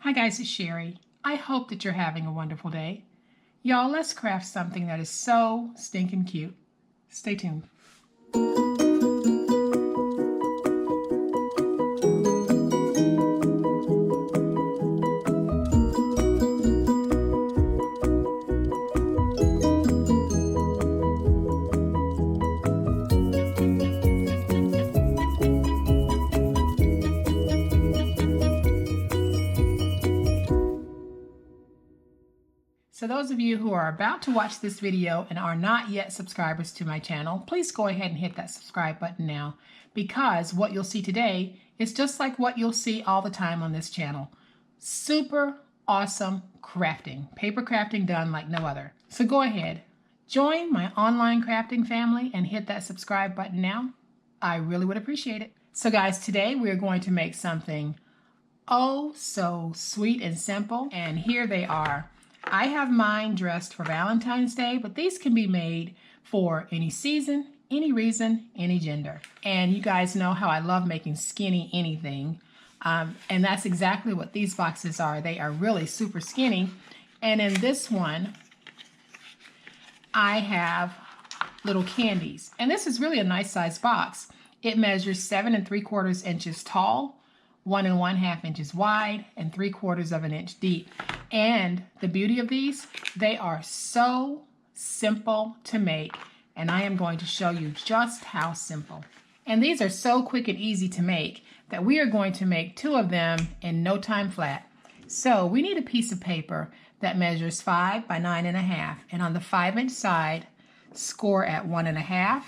Hi guys, it's Sherry. I hope that you're having a wonderful day. Y'all, let's craft something that is so stinking cute. Stay tuned. So those of you who are about to watch this video and are not yet subscribers to my channel, please go ahead and hit that subscribe button now, because what you'll see today is just like what you'll see all the time on this channel. Super awesome crafting, paper crafting done like no other. So go ahead, join my online crafting family and hit that subscribe button now. I really would appreciate it. So guys, today we're going to make something oh so sweet and simple, and here they are. I have mine dressed for Valentine's Day, but these can be made for any season, any reason, any gender. And you guys know how I love making skinny anything. And that's exactly what these boxes are. They are really super skinny. And in this one, I have little candies. And this is really a nice size box. It measures 7 3/4 inches tall, 1 1/2 inches wide, and 3/4 inch deep. And the beauty of these, they are so simple to make, and I am going to show you just how simple. And these are so quick and easy to make that we are going to make 2 of them in no time flat. So we need a piece of paper that measures 5 by 9 1/2, and on the 5-inch side, score at 1 1/2,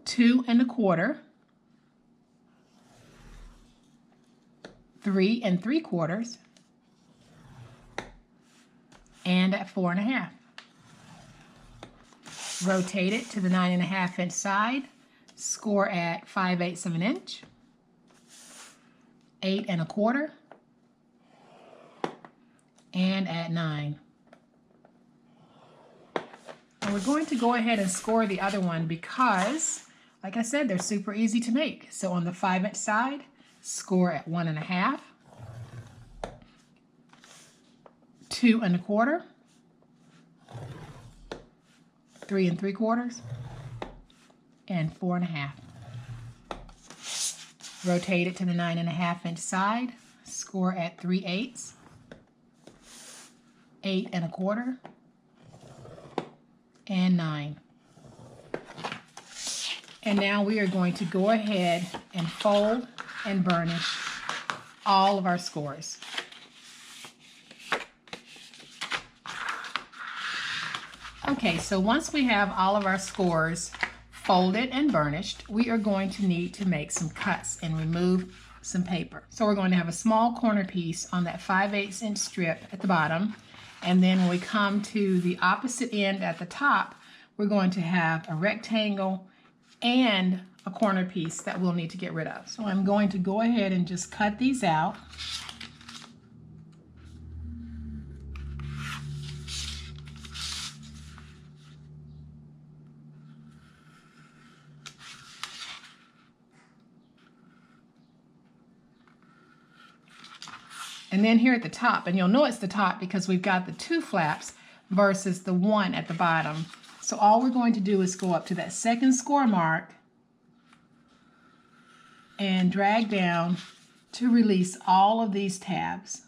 2 1/4, 3 3/4, and at 4 1/2. Rotate it to the 9 1/2 inch side, score at 5/8 of an inch, 8 1/4, and at 9. And we're going to go ahead and score the other one because, like I said, they're super easy to make. So on the 5-inch side, score at 1 1/2, 2 1/4, 3 3/4, and 4 1/2. Rotate it to the 9 1/2 inch side, score at 3/8, 8 1/4, and 9. And now we are going to go ahead and fold and burnish all of our scores. Okay, so once we have all of our scores folded and burnished, we are going to need to make some cuts and remove some paper. So we're going to have a small corner piece on that 5/8 inch strip at the bottom, and then when we come to the opposite end at the top, we're going to have a rectangle and a corner piece that we'll need to get rid of. So I'm going to go ahead and just cut these out. And then here at the top, and you'll know it's the top because we've got the 2 flaps versus the 1 at the bottom. So all we're going to do is go up to that second score mark and drag down to release all of these tabs.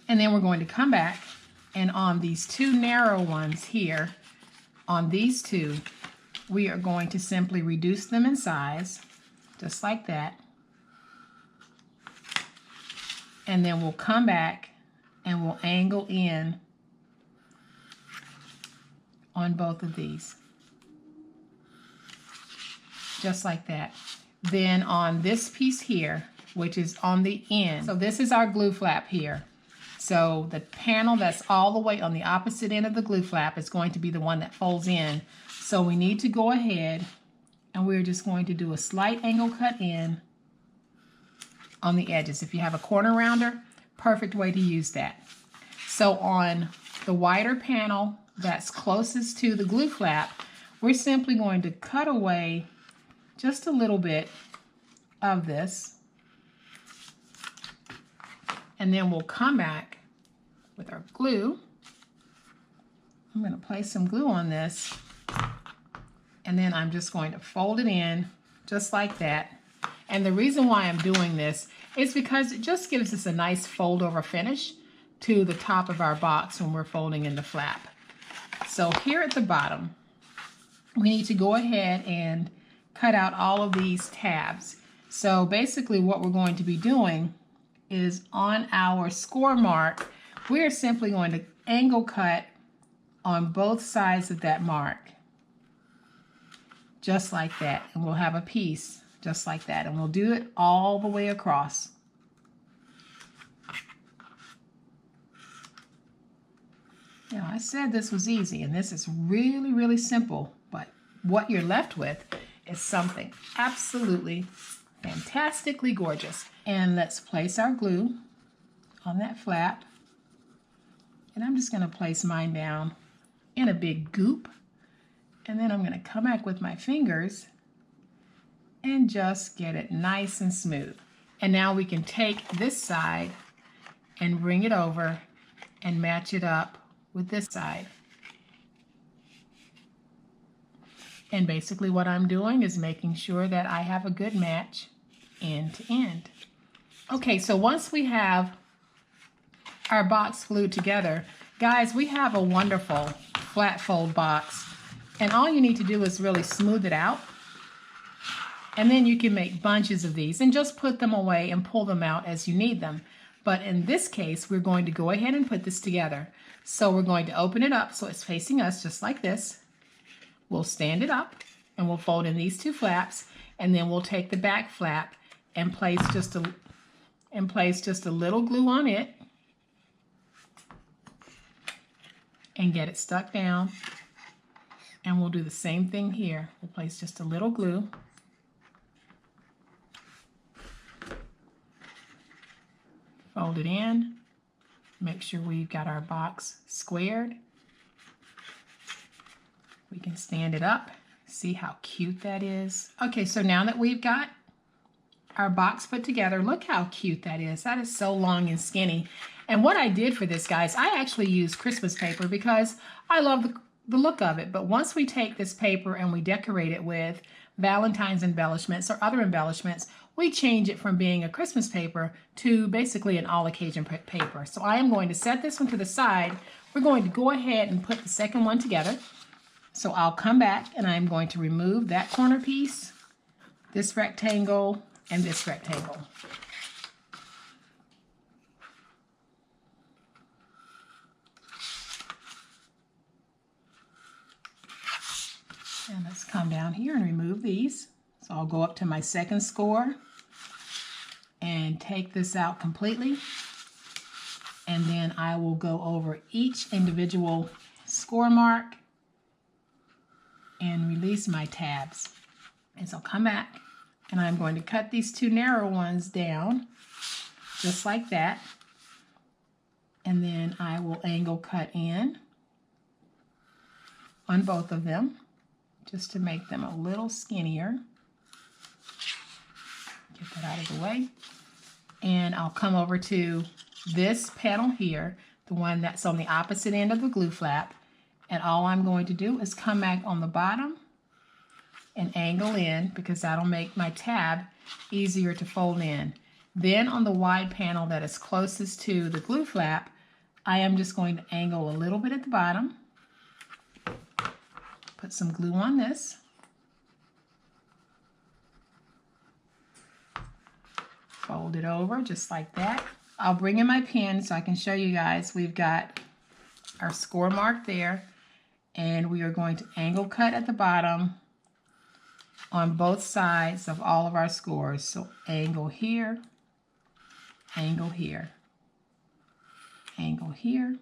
And then we're going to come back, and on these 2 narrow ones here, on these 2, we are going to simply reduce them in size, just like that. And then we'll come back and we'll angle in on both of these, just like that. Then on this piece here, which is on the end, so this is our glue flap here. So the panel that's all the way on the opposite end of the glue flap is going to be the one that folds in. So we need to go ahead and we're just going to do a slight angle cut in on the edges. If you have a corner rounder, perfect way to use that. So on the wider panel that's closest to the glue flap, we're simply going to cut away just a little bit of this, and then we'll come back with our glue. I'm going to place some glue on this, and then I'm just going to fold it in just like that. And the reason why I'm doing this is because it just gives us a nice fold over finish to the top of our box when we're folding in the flap. So here at the bottom, we need to go ahead and cut out all of these tabs. So basically what we're going to be doing is on our score mark, we're simply going to angle cut on both sides of that mark, just like that. And we'll have a piece just like that. And we'll do it all the way across. Now, I said this was easy, and this is really, really simple, but what you're left with is something absolutely fantastically gorgeous. And let's place our glue on that flap. And I'm just going to place mine down in a big goop. And then I'm going to come back with my fingers and just get it nice and smooth. And now we can take this side and bring it over and match it up with this side. And basically what I'm doing is making sure that I have a good match end to end. Okay, so once we have our box glued together, guys, we have a wonderful flat fold box. And all you need to do is really smooth it out. And then you can make bunches of these and just put them away and pull them out as you need them. But in this case, we're going to go ahead and put this together. So we're going to open it up so it's facing us just like this. We'll stand it up and we'll fold in these two flaps, and then we'll take the back flap and place just a little glue on it and get it stuck down. And we'll do the same thing here. We'll place just a little glue. Fold it in. Make sure we've got our box squared. We can stand it up. See how cute that is? Okay, so now that we've got our box put together, look how cute that is. That is so long and skinny. And what I did for this, guys, I actually used Christmas paper because I love the look of it. But once we take this paper and we decorate it with Valentine's embellishments or other embellishments, we change it from being a Christmas paper to basically an all-occasion paper. So I am going to set this one to the side. We're going to go ahead and put the second one together. So I'll come back and I'm going to remove that corner piece, this rectangle, and this rectangle. And let's come down here and remove these. So I'll go up to my second score and take this out completely. And then I will go over each individual score mark and release my tabs. And so I'll come back and I'm going to cut these two narrow ones down just like that. And then I will angle cut in on both of them just to make them a little skinnier. Get that out of the way. And I'll come over to this panel here, the one that's on the opposite end of the glue flap. And all I'm going to do is come back on the bottom and angle in, because that'll make my tab easier to fold in. Then on the wide panel that is closest to the glue flap, I am just going to angle a little bit at the bottom. Put some glue on this. Fold it over just like that. I'll bring in my pen so I can show you guys. We've got our score mark there, and we are going to angle cut at the bottom on both sides of all of our scores. So angle here, angle here, angle here,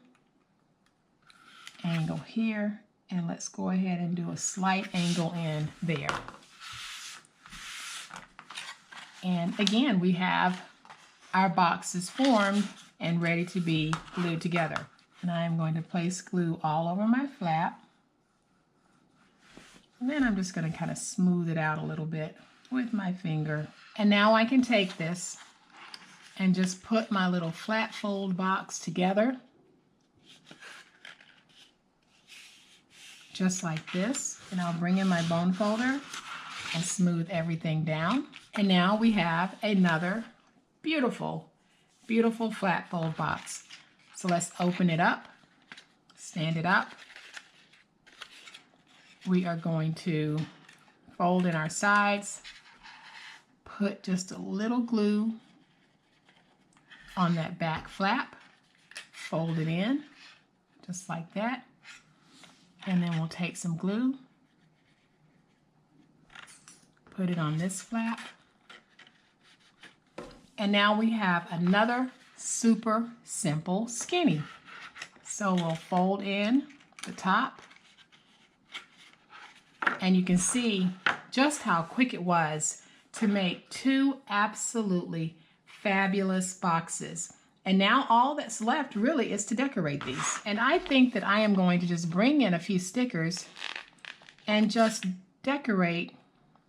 angle here, and let's go ahead and do a slight angle in there. And again, we have our boxes formed and ready to be glued together. And I am going to place glue all over my flap. And then I'm just going to kind of smooth it out a little bit with my finger. And now I can take this and just put my little flat fold box together. Just like this. And I'll bring in my bone folder and smooth everything down. And now we have another beautiful, beautiful flat fold box. So let's open it up, stand it up. We are going to fold in our sides, put just a little glue on that back flap, fold it in, just like that. And then we'll take some glue, put it on this flap. And now we have another super simple skinny. So we'll fold in the top. And you can see just how quick it was to make two absolutely fabulous boxes. And now all that's left really is to decorate these. And I think that I am going to just bring in a few stickers and just decorate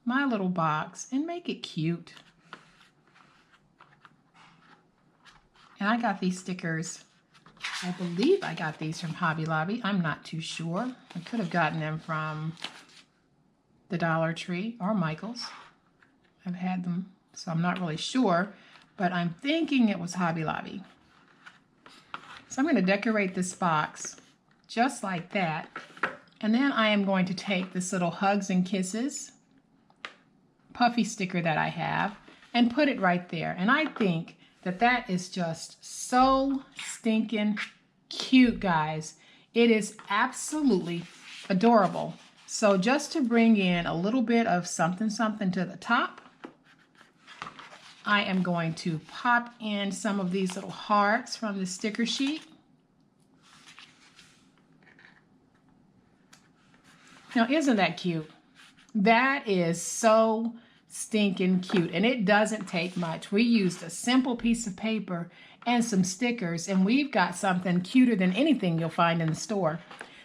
my little box and make it cute. And I got these stickers, I believe I got these from Hobby Lobby. I'm not too sure. I could have gotten them from the Dollar Tree or Michael's. I've had them, so I'm not really sure, but I'm thinking it was Hobby Lobby. So I'm going to decorate this box just like that. And then I am going to take this little Hugs and Kisses puffy sticker that I have and put it right there. And I think that that is just so stinking cute, guys. It is absolutely adorable. So just to bring in a little bit of something to the top, I am going to pop in some of these little hearts from the sticker sheet. Now, isn't that cute? That is so stinking cute, and it doesn't take much. We used a simple piece of paper and some stickers, and we've got something cuter than anything you'll find in the store.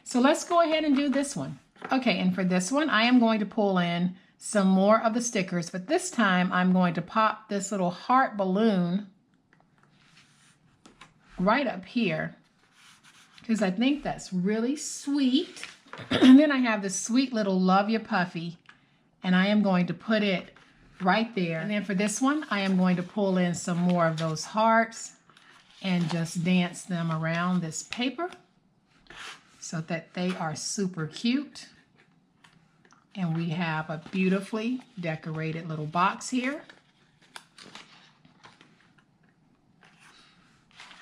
So let's go ahead and do this one. Okay, and for this one, I am going to pull in some more of the stickers, but this time I'm going to pop this little heart balloon right up here because I think that's really sweet. And then I have this sweet little Love Ya Puffy, and I am going to put it right there. And then for this one, I am going to pull in some more of those hearts and just dance them around this paper so that they are super cute. And we have a beautifully decorated little box here.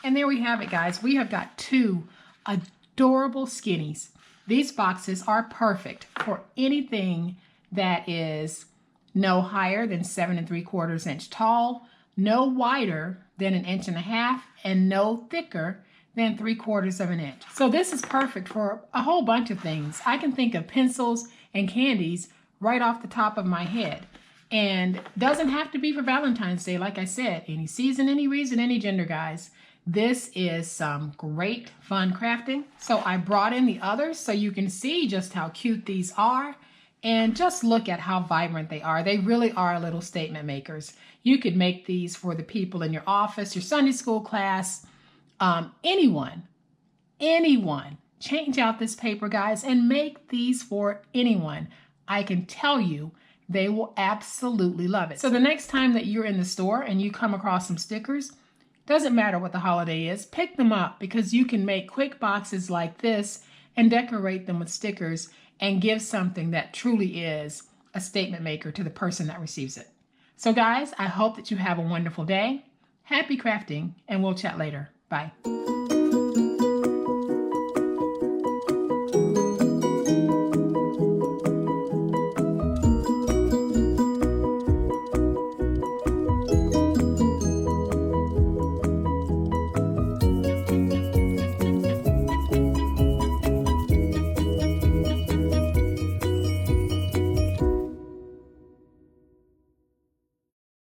And there we have it, guys. We have got two adorable skinnies. These boxes are perfect for anything that is no higher than 7 3/4 inch tall, no wider than 1.5 inches, and no thicker than 3/4 inch. So this is perfect for a whole bunch of things. I can think of pencils and candies right off the top of my head. And doesn't have to be for Valentine's Day. Like I said, any season, any reason, any gender, guys. This is some great fun crafting. So I brought in the others so you can see just how cute these are. And just look at how vibrant they are. They really are little statement makers. You could make these for the people in your office, your Sunday school class, anyone. Change out this paper, guys, and make these for anyone. I can tell you they will absolutely love it. So the next time that you're in the store and you come across some stickers, doesn't matter what the holiday is, pick them up because you can make quick boxes like this and decorate them with stickers and give something that truly is a statement maker to the person that receives it. So guys, I hope that you have a wonderful day. Happy crafting, and we'll chat later. Bye.